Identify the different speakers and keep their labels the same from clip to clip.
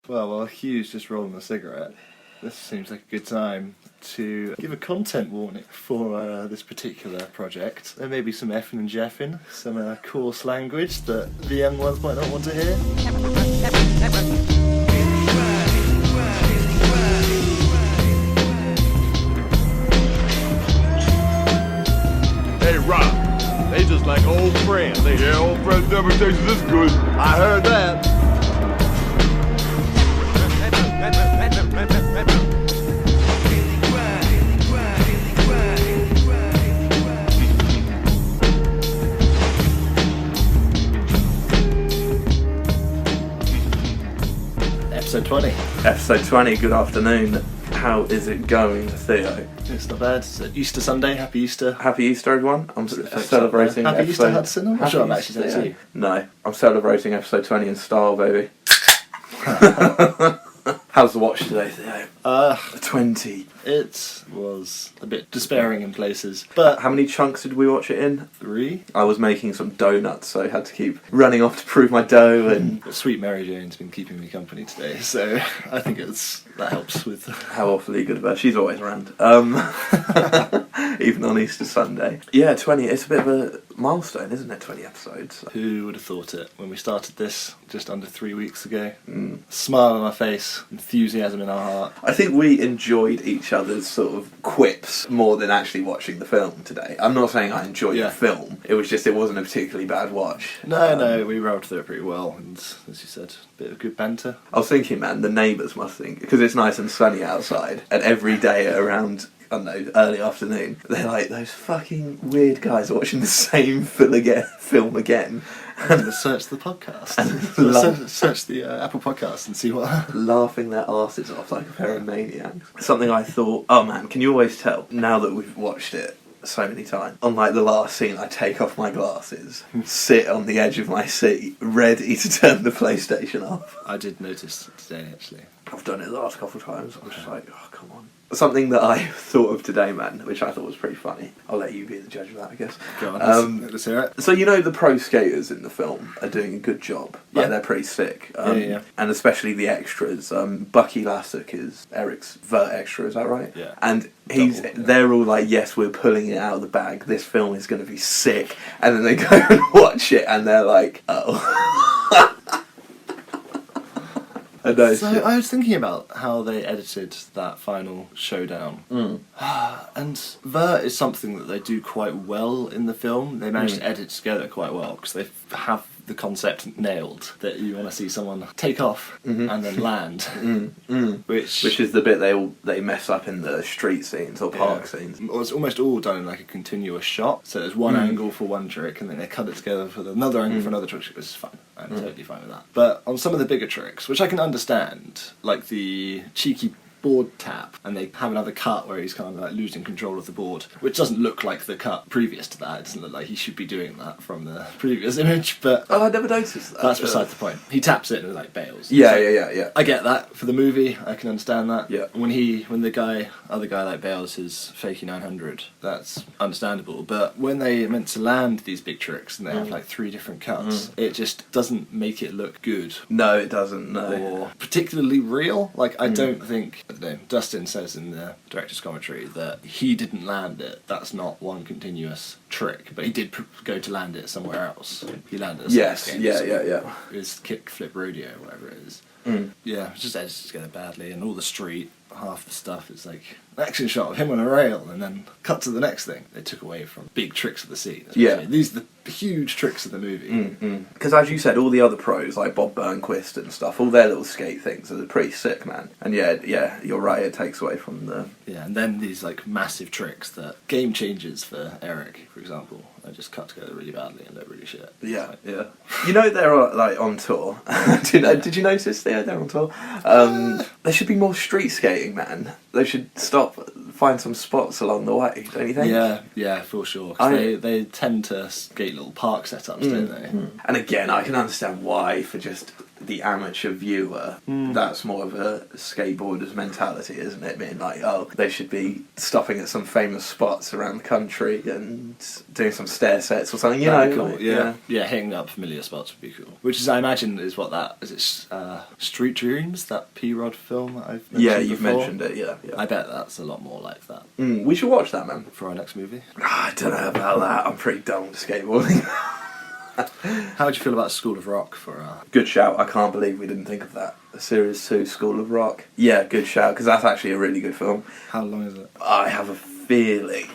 Speaker 1: Well, while Hugh's just rolling a cigarette, this seems like a good time to give a content warning for this particular project. There may be some effing and jeffing, some coarse language that the young ones might not want to hear.
Speaker 2: Hey, Rob, they just like old friends. Yeah, old friends never tastes this good. I heard that.
Speaker 1: Episode 20.
Speaker 3: Episode 20, good afternoon. How is it going, Theo?
Speaker 1: It's not bad. It's Easter Sunday. Happy Easter.
Speaker 3: Happy Easter, everyone. I'm celebrating
Speaker 1: Happy
Speaker 3: episode...
Speaker 1: Easter, Hudson. I'm not sure I'm actually saying to you.
Speaker 3: No, I'm celebrating episode 20 in style, baby. How's the watch today, Theo? 20.
Speaker 1: It was a bit despairing in places. But
Speaker 3: How many chunks did we watch it in?
Speaker 1: 3.
Speaker 3: I was making some donuts, so I had to keep running off to prove my dough and...
Speaker 1: But sweet Mary Jane's been keeping me company today, so I think that helps with...
Speaker 3: How awfully good of her. She's always around. Even on Easter Sunday. Yeah, 20. It's a bit of a milestone, isn't it? 20 episodes.
Speaker 1: Who would have thought it when we started this just under 3 weeks ago? Smile on our face, enthusiasm in our heart.
Speaker 3: I think we enjoyed each other's sort of quips more than actually watching the film today. I'm not saying I enjoyed the film. It was just, it wasn't a particularly bad watch.
Speaker 1: No, we rolled through it pretty well, and as you said, a bit of good banter.
Speaker 3: I was thinking, man, the neighbours must think, because it's nice and sunny outside, and every day around, I don't know, early afternoon, they're like, those fucking weird guys watching the same film again.
Speaker 1: I'm going to search the podcast. Search the Apple podcast and see what...
Speaker 3: Laughing their arses off like a pair of maniacs. Something I thought, oh man, can you always tell, now that we've watched it so many times, on like the last scene, I take off my glasses, sit on the edge of my seat, ready to turn the PlayStation off.
Speaker 1: I did notice today, actually.
Speaker 3: I've done it the last couple of times. I'm just like, oh, come on. Something that I thought of today, man, which I thought was pretty funny. I'll let you be the judge of that, I guess.
Speaker 1: Go on, let's hear it.
Speaker 3: So, you know, the pro skaters in the film are doing a good job. Like, they're pretty sick.
Speaker 1: Yeah.
Speaker 3: And especially the extras. Bucky Lasek is Eric's vert extra, is that right?
Speaker 1: Yeah.
Speaker 3: And they're all like, yes, we're pulling it out of the bag. This film is going to be sick. And then they go and watch it, and they're like, oh.
Speaker 1: So I was thinking about how they edited that final showdown. And vert is something that they do quite well in the film. They manage to edit it together quite well because they have the concept nailed that you want to see someone take off and then land. Which
Speaker 3: is the bit they mess up in the street scenes or park scenes.
Speaker 1: Well, it's almost all done in like a continuous shot. So there's one angle for one trick and then they cut it together for another angle for another trick, which is fun. I'm totally fine with that. But on some of the bigger tricks, which I can understand, like the cheeky board tap, and they have another cut where he's kind of like losing control of the board, which doesn't look like the cut previous to that. It doesn't look like he should be doing that from the previous image, but
Speaker 3: oh, I never noticed that.
Speaker 1: That's beside the point. He taps it and it like bails.
Speaker 3: Yeah.
Speaker 1: I get that for the movie. I can understand that.
Speaker 3: Yeah.
Speaker 1: When the other guy like bails his fakey 900, that's understandable. But when they meant to land these big tricks and they have like 3 different cuts, it just doesn't make it look good.
Speaker 3: No, it doesn't. No.
Speaker 1: Or particularly real. Like I don't think. I don't know, Dustin says in the director's commentary that he didn't land it. That's not one continuous trick, but he did go to land it somewhere else. He landed it.
Speaker 3: Yes, yeah.
Speaker 1: His kick flip rodeo, whatever it is. Yeah, it's just edited together badly, and all the street, half the stuff is like an action shot of him on a rail, and then cut to the next thing. They took away from big tricks of the scene.
Speaker 3: Yeah.
Speaker 1: These are the huge tricks of the movie.
Speaker 3: Because as you said, all the other pros, like Bob Burnquist and stuff, all their little skate things are pretty sick, man. And yeah, you're right, it takes away from the...
Speaker 1: Yeah, and then these like massive tricks that game changers for Eric, for example, are just cut together really badly and look really shit.
Speaker 3: Yeah. You know they're like on tour. Did you notice they're on tour? There should be more street skating, man. They should find some spots along the way, don't you think?
Speaker 1: Yeah, for sure. 'Cause they tend to skate little park setups, don't they?
Speaker 3: And again, I can understand why, for just the amateur viewer, that's more of a skateboarder's mentality, isn't it? Being like, oh, they should be stopping at some famous spots around the country and doing some stair sets or something, you
Speaker 1: That'd
Speaker 3: know?
Speaker 1: be cool. Yeah, hitting up familiar spots would be cool. Which is, I imagine, is what that is. It Street Dreams, that P-Rod film that I've mentioned
Speaker 3: Yeah, you've
Speaker 1: before?
Speaker 3: mentioned it, yeah.
Speaker 1: I bet that's a lot more like that
Speaker 3: We should watch that, man.
Speaker 1: for our next movie.
Speaker 3: I don't know about that. I'm pretty done with skateboarding.
Speaker 1: How would you feel about School of Rock for
Speaker 3: Good shout. I can't believe we didn't think of that. Series 2, School of Rock. Yeah, good shout, because that's actually a really good film.
Speaker 1: how long is it?
Speaker 3: I have a feeling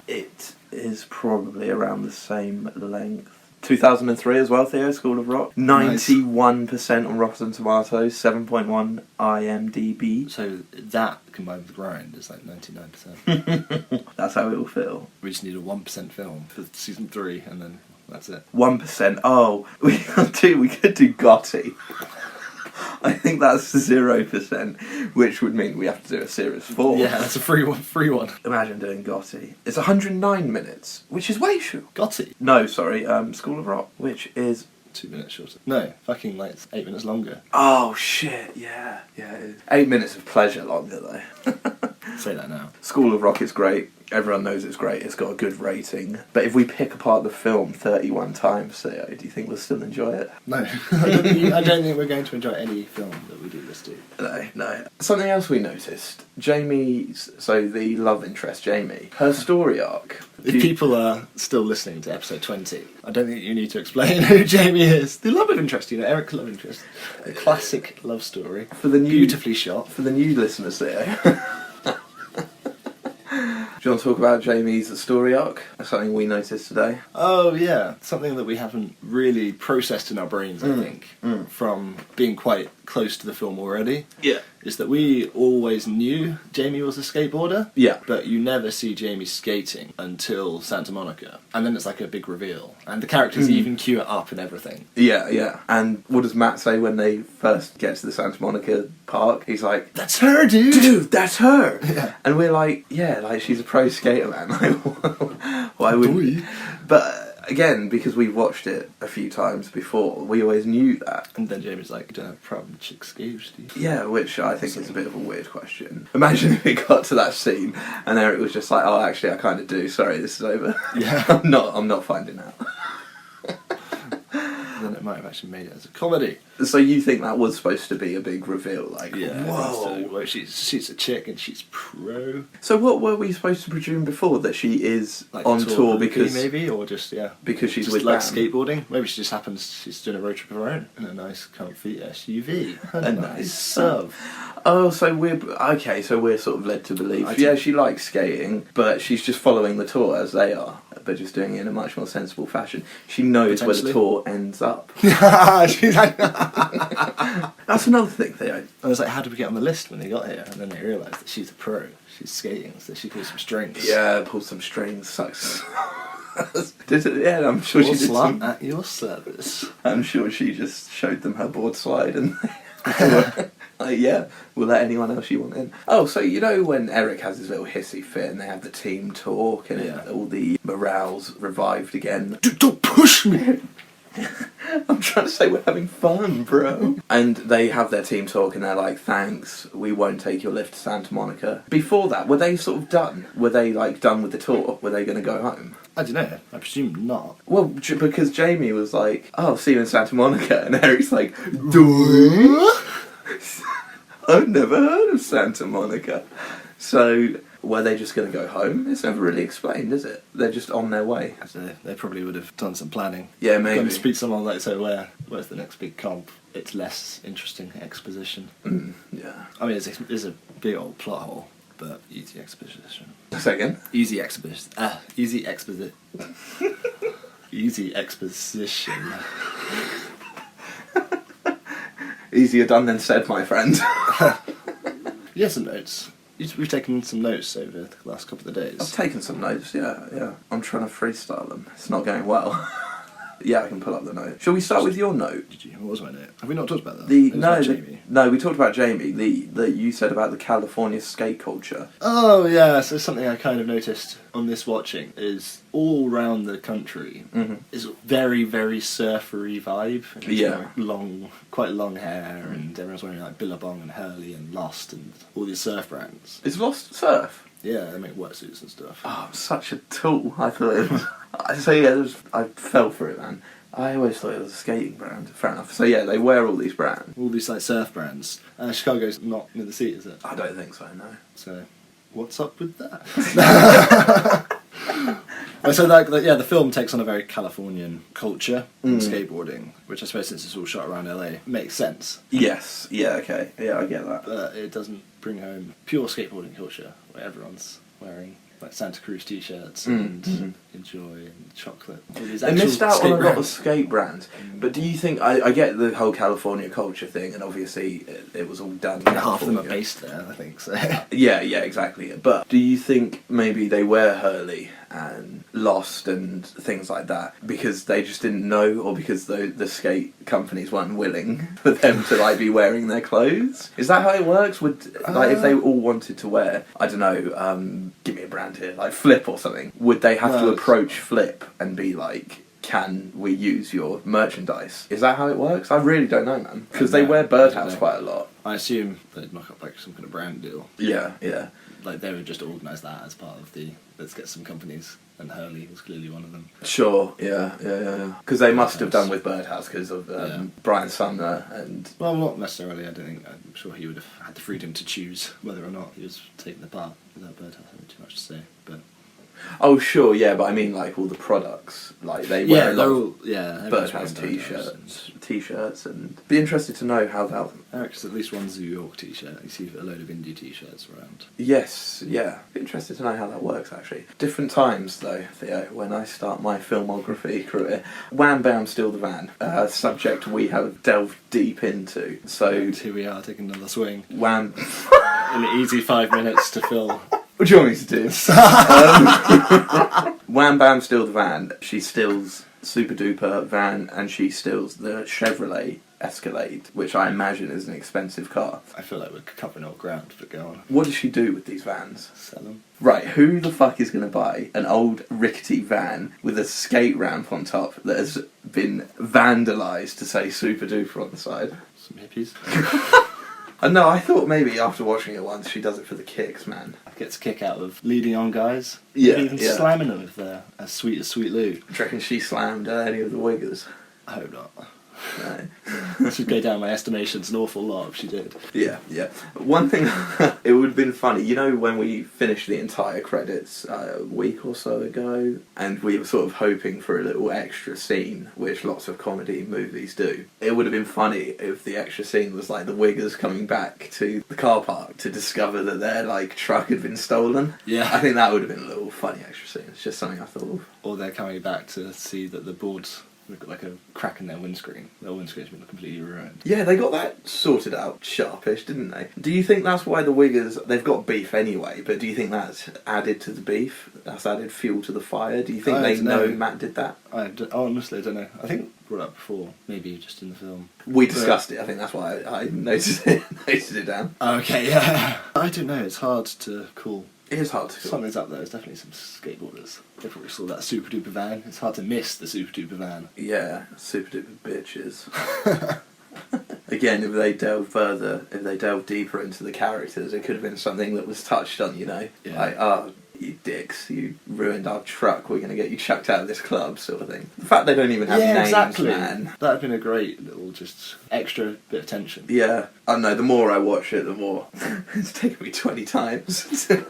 Speaker 3: it is probably around the same length. 2003 as well, Theo, School of Rock. 91% on Rotten Tomatoes, 7.1 IMDb.
Speaker 1: So that combined with Grind is like 99%.
Speaker 3: That's how it will feel.
Speaker 1: We just need a 1% film for season 3 and then that's it.
Speaker 3: 1%. Oh, we could do Gotti. I think that's 0%, which would mean we have to do a series 4.
Speaker 1: Yeah, that's a free one.
Speaker 3: Imagine doing Gotti. It's 109 minutes, which is way short.
Speaker 1: Gotti.
Speaker 3: No, sorry, School of Rock, which is...
Speaker 1: 2 minutes shorter. No, fucking like it's 8 minutes longer.
Speaker 3: Oh, shit, yeah. Yeah, it is. 8 minutes of pleasure longer, though.
Speaker 1: Say that now.
Speaker 3: School of Rock is great. Everyone knows it's great. It's got a good rating. But if we pick apart the film 31 times, Theo, do you think we'll still enjoy it?
Speaker 1: No, I don't think we're going to enjoy any film that we do this to.
Speaker 3: No. Something else we noticed. Jamie's, so the love interest, Jamie, her story arc.
Speaker 1: If people are still listening to episode 20, I don't think you need to explain who Jamie is. The love interest, Eric's love interest. A classic love story.
Speaker 3: For the new,
Speaker 1: beautifully shot.
Speaker 3: For the new listeners there. Do you want to talk about Jamie's story arc? That's something we noticed today.
Speaker 1: Oh yeah, something that we haven't really processed in our brains, I think, from being quite close to the film already.
Speaker 3: Yeah.
Speaker 1: Is that we always knew Jamie was a skateboarder.
Speaker 3: Yeah.
Speaker 1: But you never see Jamie skating until Santa Monica. And then it's like a big reveal. And the characters even cue it up and everything.
Speaker 3: Yeah. And what does Matt say when they first get to the Santa Monica park? He's like,
Speaker 1: "That's her, dude!
Speaker 3: Dude, that's her!"
Speaker 1: Yeah.
Speaker 3: And we're like, yeah, like she's a pro skater, man. Why would we? But again, because we've watched it a few times before, we always knew that.
Speaker 1: And then Jamie's like, "You don't have a problem with chick skates, do you?"
Speaker 3: Yeah, which I think is a bit of a weird question. Imagine if it got to that scene and Eric was just like, "Oh, actually, I kind of do. Sorry, this is over."
Speaker 1: Yeah.
Speaker 3: I'm not finding out.
Speaker 1: Then it might have actually made it as a comedy.
Speaker 3: So you think that was supposed to be a big reveal? Like,
Speaker 1: Yeah.
Speaker 3: whoa.
Speaker 1: So, well, she's a chick and she's pro.
Speaker 3: So what were we supposed to presume before? That she is
Speaker 1: Like
Speaker 3: on
Speaker 1: a
Speaker 3: tour
Speaker 1: groupie,
Speaker 3: because
Speaker 1: maybe, or just
Speaker 3: because she's
Speaker 1: just
Speaker 3: with
Speaker 1: like
Speaker 3: Bam?
Speaker 1: skateboarding. Maybe she just happens she's doing a road trip of her own in a nice comfy SUV.
Speaker 3: A nice sub. Oh, so we're okay. So we're sort of led to believe, yeah, she likes skating, but she's just following the tour as they are, but just doing it in a much more sensible fashion. She knows where the tour ends up.
Speaker 1: She's like,
Speaker 3: That's another thing, Theo.
Speaker 1: I was like, how did we get on the list when they got here? And then they realised that she's a pro. She's skating, so she pulls some strings.
Speaker 3: Yeah, pull some strings, sucks. Did it? Yeah, I'm sure she did.
Speaker 1: Slut at your service.
Speaker 3: I'm sure she just showed them her board slide and. Yeah, we'll let anyone else you want in. Oh, so you know when Eric has his little hissy fit and they have the team talk and all the morale's revived again.
Speaker 1: Don't push me!
Speaker 3: I'm trying to say we're having fun, bro. And they have their team talk and they're like, "Thanks, we won't take your lift to Santa Monica." Before that, were they sort of done? Were they like done with the tour? Were they going to go home?
Speaker 1: I don't know. I presume not.
Speaker 3: Well, because Jamie was like, "Oh, see you in Santa Monica," and Eric's like, "Duh? I've never heard of Santa Monica." So, were they just going to go home? It's never really explained, is it? They're just on their way.
Speaker 1: I don't know. They probably would have done some planning.
Speaker 3: Yeah, maybe.
Speaker 1: Going to speak to someone like, so where's the next big comp? It's less interesting exposition.
Speaker 3: Yeah.
Speaker 1: I mean, it's a big old plot hole, but easy exposition.
Speaker 3: Second.
Speaker 1: Easy exposition. Easy exposition. Easy exposition.
Speaker 3: Easier done than said, my friend.
Speaker 1: Yeah, some notes. We've taken some notes over the last couple of days.
Speaker 3: I've taken some notes, yeah. I'm trying to freestyle them. It's not going well. Yeah, I can pull up the note. Shall we start with your note?
Speaker 1: What was my note? Have we not talked about that?
Speaker 3: Jamie. No, we talked about Jamie. That you said about the California skate culture.
Speaker 1: Oh yeah, so something I kind of noticed on this watching is all around the country is very, very surfery vibe.
Speaker 3: Yeah.
Speaker 1: Like quite long hair, and everyone's wearing like Billabong and Hurley and Lost and all these surf brands.
Speaker 3: Is Lost surf?
Speaker 1: Yeah, they make wetsuits and stuff.
Speaker 3: Oh, I'm such a tool. I thought it was. So yeah, I fell for it, man. I always thought it was a skating brand. Fair enough. So yeah, they wear all these brands.
Speaker 1: All these like surf brands. Chicago's not near the sea, is it?
Speaker 3: I don't think so, no.
Speaker 1: So, what's up with that? So the film takes on a very Californian culture in skateboarding, which I suppose since it's all shot around LA makes sense.
Speaker 3: Yes. Yeah. Okay. Yeah, I get that.
Speaker 1: But it doesn't bring home pure skateboarding culture where everyone's wearing like Santa Cruz t-shirts and Enjoy and chocolate.
Speaker 3: They missed out on a lot of skate brands. But do you think, I get the whole California culture thing, and obviously it was all done in
Speaker 1: half of them are based there, I think. So.
Speaker 3: Yeah, exactly. But do you think maybe they wear Hurley and Lost and things like that because they just didn't know, or because the skate companies weren't willing for them to like be wearing their clothes? Is that how it works? Would if they all wanted to wear, I don't know, give me a brand here, like Flip or something, would they have to approach Flip and be like, can we use your merchandise? Is that how it works? I really don't know, man. Because they wear Birdhouse quite a lot.
Speaker 1: I assume they'd knock up like some kind of brand deal.
Speaker 3: Yeah.
Speaker 1: Like they would just organise that as part of the let's get some companies, and Hurley was clearly one of them.
Speaker 3: Sure, yeah. Because they must have done with Birdhouse because of Brian Sumner and...
Speaker 1: Well, not necessarily, I don't think. I'm sure he would have had the freedom to choose whether or not he was taking the part without Birdhouse having too much to say, but...
Speaker 3: Oh, sure, yeah, but I mean, like, all the products, like, they wear a lot of Birdhouse t-shirts, and be interested to know how that...
Speaker 1: Eric's at least one New York t-shirt. You see a load of indie t-shirts around.
Speaker 3: Yes, yeah. Be interested to know how that works, actually. Different times, though, Theo, when I start my filmography career. Wham Bam Still the Van, a subject we have delved deep into, so...
Speaker 1: And here we are, taking another swing.
Speaker 3: Wham...
Speaker 1: An easy 5 minutes to fill...
Speaker 3: What do you want me to do? Wham Bam Steals the Van. She steals Super Duper Van, and she steals the Chevrolet Escalade, which I imagine is an expensive car.
Speaker 1: I feel like we're covering all ground, but go on.
Speaker 3: What does she do with these vans?
Speaker 1: Sell them.
Speaker 3: Right, who the fuck is going to buy an old rickety van with a skate ramp on top that has been vandalised to say Super Duper on the side?
Speaker 1: Some hippies.
Speaker 3: No, I thought maybe after watching it once, she does it for the kicks, man.
Speaker 1: Gets a kick out of leading on guys.
Speaker 3: Yeah,
Speaker 1: even slamming them if they're as sweet as Sweet Lou.
Speaker 3: Do you reckon she slammed any of the Wiggers?
Speaker 1: I hope not.
Speaker 3: No.
Speaker 1: This would go down my estimations an awful lot if she did.
Speaker 3: Yeah. One thing, it would have been funny, you know, when we finished the entire credits a week or so ago, and we were sort of hoping for a little extra scene, which lots of comedy movies do. It would have been funny if the extra scene was like the Wiggers coming back to the car park to discover that their like truck had been stolen.
Speaker 1: Yeah.
Speaker 3: I think that would have been a little funny extra scene. It's just something I thought of.
Speaker 1: Or they're coming back to see that the boards... They've got like a crack in their windscreen. Their windscreen's been completely ruined.
Speaker 3: Yeah, they got that sorted out sharpish, didn't they? Do you think that's why the Wiggers... They've got beef anyway, but do you think that's added to the beef? That's added fuel to the fire? Do you think they know Matt did that?
Speaker 1: Honestly, I don't know. I think brought up before, maybe just in the film.
Speaker 3: We discussed it. I think that's why I noticed it down.
Speaker 1: Okay, yeah. I don't know. It's hard to call.
Speaker 3: It is hard to call.
Speaker 1: Something's up there. There's definitely some skateboarders. They probably saw that Super Duper van. It's hard to miss the Super Duper van.
Speaker 3: Yeah, Super Duper bitches. Again, if they delve deeper into the characters, it could have been something that was touched on, you know?
Speaker 1: Yeah.
Speaker 3: Like, you dicks, you ruined our truck, we're going to get you chucked out of this club, sort of thing. The fact they don't even have names,
Speaker 1: exactly.
Speaker 3: Man.
Speaker 1: That'd been a great little, just extra bit of tension.
Speaker 3: Yeah. I know, the more I watch it, the more... It's taken me 20 times to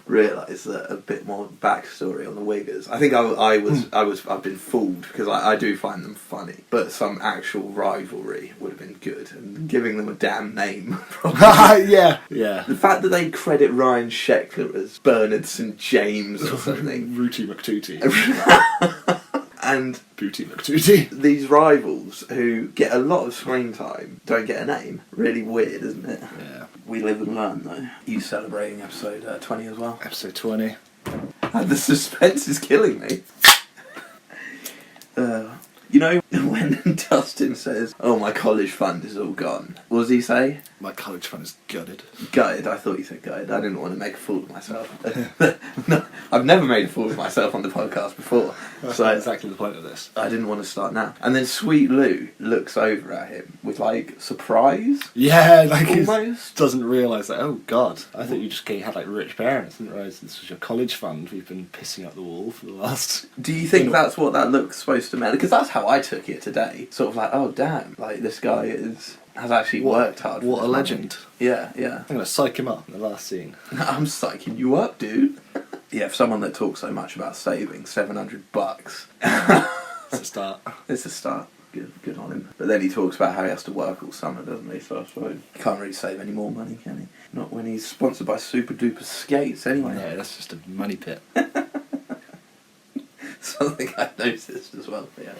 Speaker 3: realise that a bit more backstory on the Wiggers. I think I've been fooled, because I do find them funny, but some actual rivalry would have been good, and giving them a damn name, probably.
Speaker 1: Yeah.
Speaker 3: The fact that they credit Ryan Sheckler as Bernard St. James or something.
Speaker 1: Rooty McTooty.
Speaker 3: And
Speaker 1: Booty McTooty.
Speaker 3: These rivals who get a lot of screen time don't get a name. Really weird, isn't it?
Speaker 1: Yeah.
Speaker 3: We live and learn, though. You celebrating episode 20 as well?
Speaker 1: Episode 20.
Speaker 3: And the suspense is killing me. You know when Dustin says, "Oh, my college fund is all gone"? What does he say?
Speaker 1: My college fund is gutted.
Speaker 3: Gutted. I thought you said gutted. I didn't want to make a fool of myself. No, I've never made a fool of myself on the podcast before.
Speaker 1: So that's exactly the point of this.
Speaker 3: I didn't want to start now. And then Sweet Lou looks over at him with, like, surprise.
Speaker 1: Yeah, like he
Speaker 3: Almost.
Speaker 1: doesn't realise that, oh god, I thought you just had like rich parents. I didn't realise this was your college fund we've been pissing up the wall for the last...
Speaker 3: Do you think that's what that look's supposed to mean? Because that's how I took it today. Sort of like, oh damn, like this guy has actually worked hard.
Speaker 1: What
Speaker 3: for
Speaker 1: a
Speaker 3: this
Speaker 1: legend.
Speaker 3: money. Yeah, yeah.
Speaker 1: I'm going to psych him up in the last scene.
Speaker 3: I'm psyching you up, dude. Yeah, for someone that talks so much about saving $700,
Speaker 1: It's a start.
Speaker 3: it's a start. Good on him. But then he talks about how he has to work all summer, doesn't he? So I suppose he can't really save any more money, can he? Not when he's sponsored by Super Duper Skates, anyway.
Speaker 1: Yeah, that's just a money pit.
Speaker 3: Something I noticed as well. Yeah.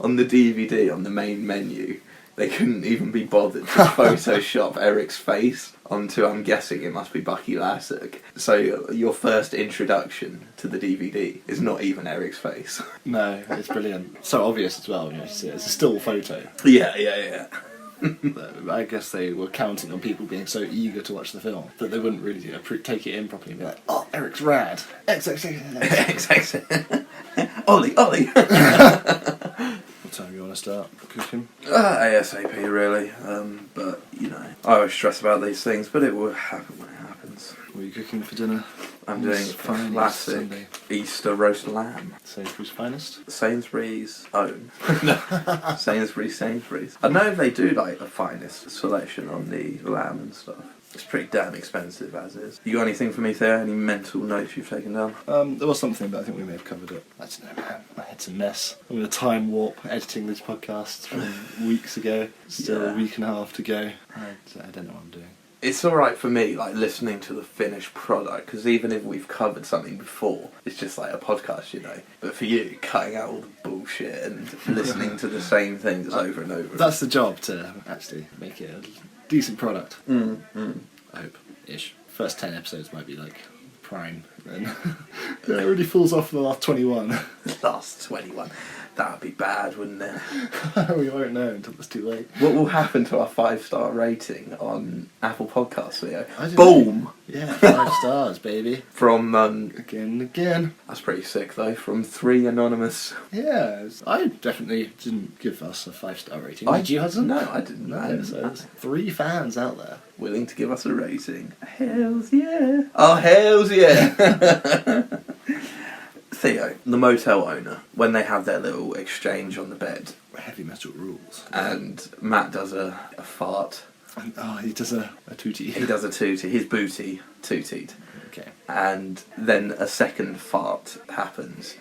Speaker 3: On the DVD, on the main menu, they couldn't even be bothered to Photoshop Eric's face onto, I'm guessing it must be Bucky Lasek. So your first introduction to the DVD is not even Eric's face.
Speaker 1: No, it's brilliant. So obvious as well, you know, it's a still photo.
Speaker 3: Yeah.
Speaker 1: I guess they were counting on people being so eager to watch the film that they wouldn't really take it in properly and be like, oh, Eric's rad. Exactly.
Speaker 3: Ollie.
Speaker 1: What time you want to start cooking?
Speaker 3: ASAP, really. But, you know, I always stress about these things, but it will happen when it happens.
Speaker 1: What are you cooking for dinner?
Speaker 3: I'm doing
Speaker 1: It's fine,
Speaker 3: classic
Speaker 1: Sunday.
Speaker 3: Easter roast lamb.
Speaker 1: Sainsbury's finest?
Speaker 3: Sainsbury's own. Sainsbury's. I don't know if they do like a finest selection on the lamb and stuff. It's pretty damn expensive as is. You got anything for me there? Any mental notes you've taken down?
Speaker 1: There was something, but I think we may have covered it. I don't know, man. My head's a mess. I'm in a time warp editing these podcasts from weeks ago. Still a week and a half to go. I don't know what I'm doing.
Speaker 3: It's alright for me, like, listening to the finished product, because even if we've covered something before, it's just like a podcast, you know. But for you, cutting out all the bullshit and listening to the same things over and over.
Speaker 1: That's the job, to actually make it a decent product. I hope. Ish. First 10 episodes might be like prime, then it really falls off the last 21.
Speaker 3: Last 21. That would be bad, wouldn't it?
Speaker 1: We won't know until it's too late.
Speaker 3: What will happen to our 5-star rating on Apple Podcasts, Leo?
Speaker 1: I don't
Speaker 3: Boom!
Speaker 1: know. Yeah, 5 stars, baby.
Speaker 3: From,
Speaker 1: Again.
Speaker 3: that's pretty sick, though. From 3 anonymous...
Speaker 1: Yeah, I definitely didn't give us a 5-star rating. Did you, Hudson?
Speaker 3: No, I didn't.
Speaker 1: No, so there's 3 fans out there.
Speaker 3: Willing to give us a rating. Hells yeah. Oh, hells yeah. Theo, the motel owner, when they have their little exchange on the bed,
Speaker 1: Heavy metal rules.
Speaker 3: and Matt does a fart.
Speaker 1: Oh, he does a tootie.
Speaker 3: He does a tootie. His booty tootied.
Speaker 1: Okay.
Speaker 3: And then a second fart happens.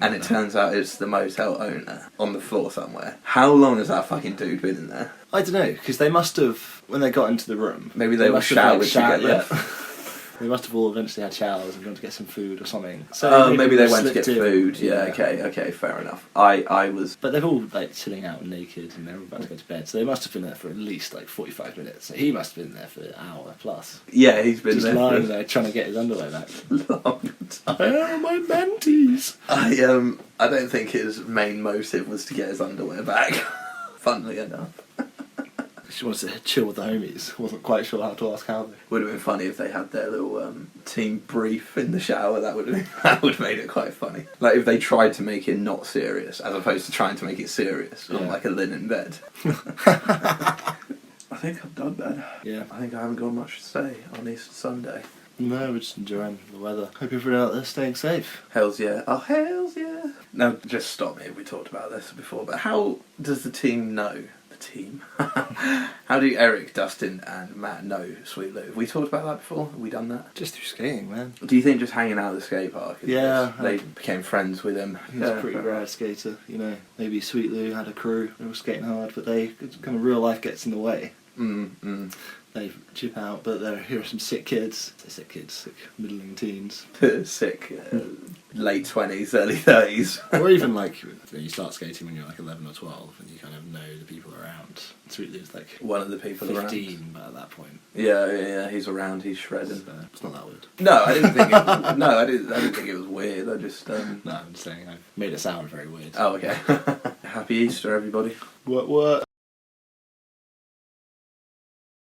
Speaker 3: And it turns out it's the motel owner on the floor somewhere. How long has that fucking dude been in there?
Speaker 1: I don't know, because they must have, when they got into the room...
Speaker 3: Maybe they all
Speaker 1: must have,
Speaker 3: showered together.
Speaker 1: They must have all eventually had showers and gone to get some food or something. So
Speaker 3: Maybe they went to
Speaker 1: slipped
Speaker 3: get
Speaker 1: in.
Speaker 3: food. Yeah, okay, fair enough. I was...
Speaker 1: But they're all like chilling out naked and they're all about to go to bed. So they must have been there for at least like 45 minutes. So he must have been there for an hour plus.
Speaker 3: Yeah, he's been
Speaker 1: Just
Speaker 3: there
Speaker 1: lying
Speaker 3: for
Speaker 1: there trying to get his underwear back.
Speaker 3: a long time.
Speaker 1: Where are my mentees?
Speaker 3: I don't think his main motive was to get his underwear back. Funnily enough.
Speaker 1: She wants to chill with the homies. Wasn't quite sure how to ask how.
Speaker 3: Would have been funny if they had their little team brief in the shower. That would have made it quite funny. Like if they tried to make it not serious, as opposed to trying to make it serious on like a linen bed. I think I'm done, Ben.
Speaker 1: Yeah.
Speaker 3: I think I haven't got much to say on Easter Sunday.
Speaker 1: No, we're just enjoying the weather. Hope everyone out there staying safe.
Speaker 3: Hells yeah. Oh, hells yeah. Now, just stop me if we talked about this before, but how does the team know? Team. How do Eric, Dustin and Matt know Sweet Lou? Have we talked about that before? Have we done that?
Speaker 1: Just through skating, man.
Speaker 3: Do you think just hanging out at the skate park?
Speaker 1: Yeah.
Speaker 3: They became friends with him.
Speaker 1: He's a pretty rad skater, you know. Maybe Sweet Lou had a crew, they were skating hard, but they kind of real life gets in the way. They chip out, but here are some sick kids. Sick middling teens.
Speaker 3: Sick, late 20s, early 30s.
Speaker 1: Or even like, you start skating when you're like 11 or 12 and you kind of know the people around. Sweet Lou's like
Speaker 3: one of the people
Speaker 1: 15,
Speaker 3: around.
Speaker 1: but at that point.
Speaker 3: Yeah, he's around, he's shredding.
Speaker 1: It's not that weird.
Speaker 3: No, I didn't think I didn't think it was weird. I just
Speaker 1: No, I'm just saying, I've made it sound very weird.
Speaker 3: Oh, okay. Happy Easter, everybody.
Speaker 1: What?